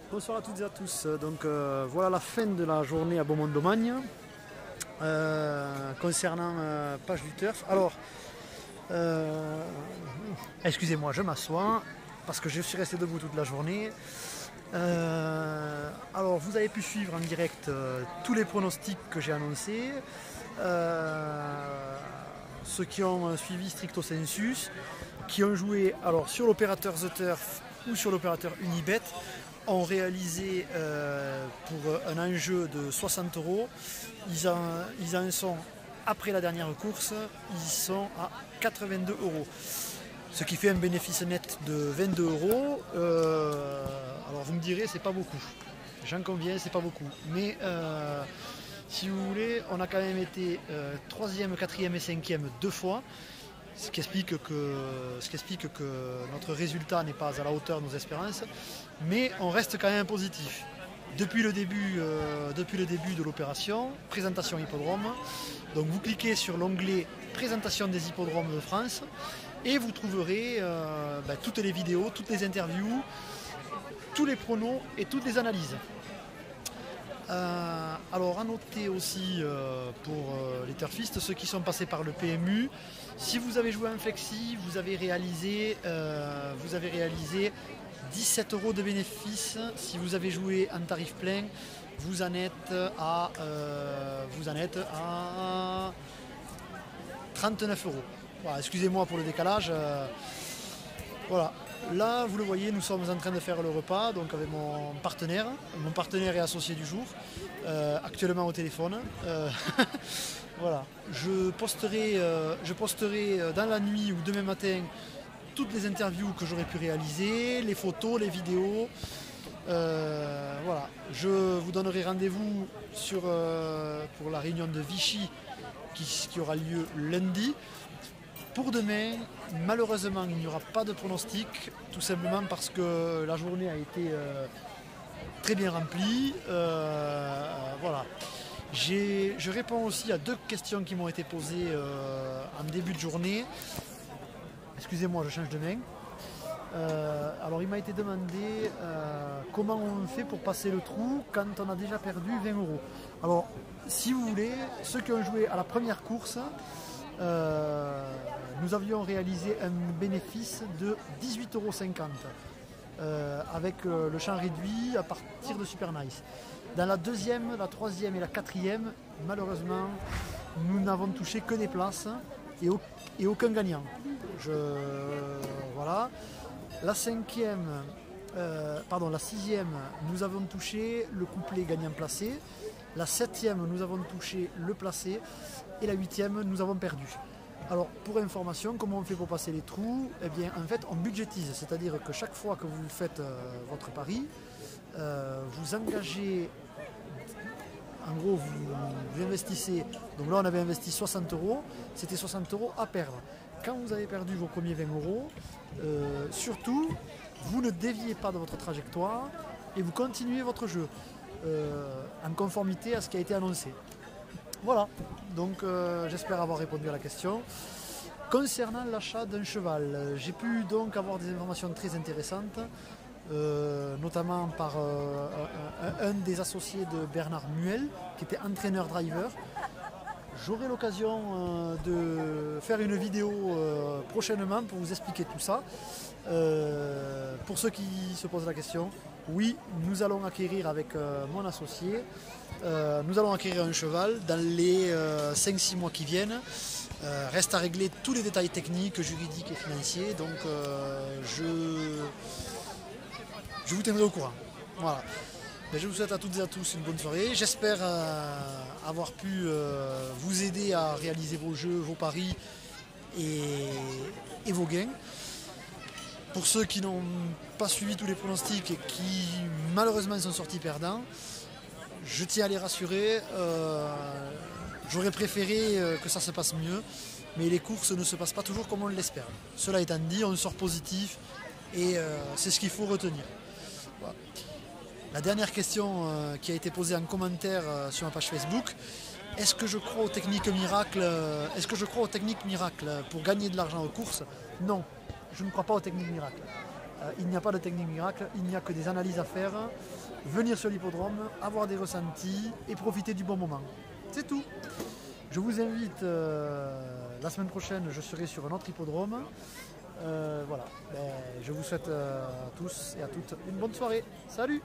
Bonsoir à toutes et à tous. Donc voilà la fin de la journée à Beaumont-d'Aumagne. Concernant Page du Turf. Alors, excusez-moi, je m'assois parce que je suis resté debout toute la journée. Alors, vous avez pu suivre en direct tous les pronostics que j'ai annoncés. Ceux qui ont suivi stricto sensus, qui ont joué alors sur l'opérateur The Turf ou sur l'opérateur Unibet, ont réalisé pour un enjeu de 60 €. Ils en sont, après la dernière course, ils sont à 82 €. Ce qui fait un bénéfice net de 22 €. Alors vous me direz, c'est pas beaucoup. J'en conviens, c'est pas beaucoup. Mais si vous voulez, on a quand même été 3e, 4e et 5e deux fois. Ce qui explique que notre résultat n'est pas à la hauteur de nos espérances, mais on reste quand même positif. Depuis le début de l'opération, présentation hippodrome, donc vous cliquez sur l'onglet présentation des hippodromes de France et vous trouverez toutes les vidéos, toutes les interviews, tous les pronos et toutes les analyses. Alors à noter aussi pour les turfistes, ceux qui sont passés par le PMU, si vous avez joué en flexi, vous avez réalisé 17 € de bénéfice. Si vous avez joué en tarif plein, vous en êtes à 39 €. Voilà, excusez-moi pour le décalage. Voilà. Là, vous le voyez, nous sommes en train de faire le repas donc avec mon partenaire. Mon partenaire est associé du jour, actuellement au téléphone. Voilà. Je posterai dans la nuit ou demain matin toutes les interviews que j'aurais pu réaliser, les photos, les vidéos. Voilà. Je vous donnerai rendez-vous pour la réunion de Vichy qui aura lieu lundi. Pour demain, malheureusement, il n'y aura pas de pronostic, tout simplement parce que la journée a été très bien remplie. Voilà. Je réponds aussi à 2 questions qui m'ont été posées en début de journée. Excusez-moi, je change de main. Alors, il m'a été demandé comment on fait pour passer le trou quand on a déjà perdu 20 €. Alors, si vous voulez, ceux qui ont joué à la première course, nous avions réalisé un bénéfice de 18,50 € avec le champ réduit à partir de Super Nice. Dans la deuxième, la troisième et la quatrième, malheureusement, nous n'avons touché que des places et aucun gagnant. Voilà. La sixième, nous avons touché le couplet gagnant placé. La septième, nous avons touché le placé. Et la huitième, nous avons perdu. Alors, pour information, comment on fait pour passer les trous? Eh bien, en fait, on budgétise. C'est-à-dire que chaque fois que vous faites votre pari, vous engagez, en gros, vous investissez. Donc là, on avait investi 60 €. C'était 60 € à perdre. Quand vous avez perdu vos premiers 20 €, surtout, vous ne déviez pas de votre trajectoire et vous continuez votre jeu en conformité à ce qui a été annoncé. Voilà, donc j'espère avoir répondu à la question. Concernant l'achat d'un cheval, j'ai pu donc avoir des informations très intéressantes, notamment par un des associés de Bernard Muel, qui était entraîneur-driver. J'aurai l'occasion de faire une vidéo prochainement pour vous expliquer tout ça. Pour ceux qui se posent la question, oui, nous allons acquérir avec mon associé, nous allons acquérir un cheval dans les 5-6 mois qui viennent. Reste à régler tous les détails techniques, juridiques et financiers, donc je vous tiendrai au courant. Voilà. Mais je vous souhaite à toutes et à tous une bonne soirée. J'espère avoir pu vous aider à réaliser vos jeux, vos paris et vos gains. Pour ceux qui n'ont pas suivi tous les pronostics et qui malheureusement sont sortis perdants, je tiens à les rassurer. J'aurais préféré que ça se passe mieux, mais les courses ne se passent pas toujours comme on l'espère. Cela étant dit, on sort positif et c'est ce qu'il faut retenir. Voilà. La dernière question qui a été posée en commentaire sur ma page Facebook: est-ce que je crois aux techniques miracles pour gagner de l'argent aux courses? Non, je ne crois pas aux techniques miracles. Il n'y a pas de technique miracle, il n'y a que des analyses à faire, venir sur l'hippodrome, avoir des ressentis et profiter du bon moment. C'est tout. Je vous invite, la semaine prochaine, je serai sur un autre hippodrome. Voilà, je vous souhaite à tous et à toutes une bonne soirée. Salut!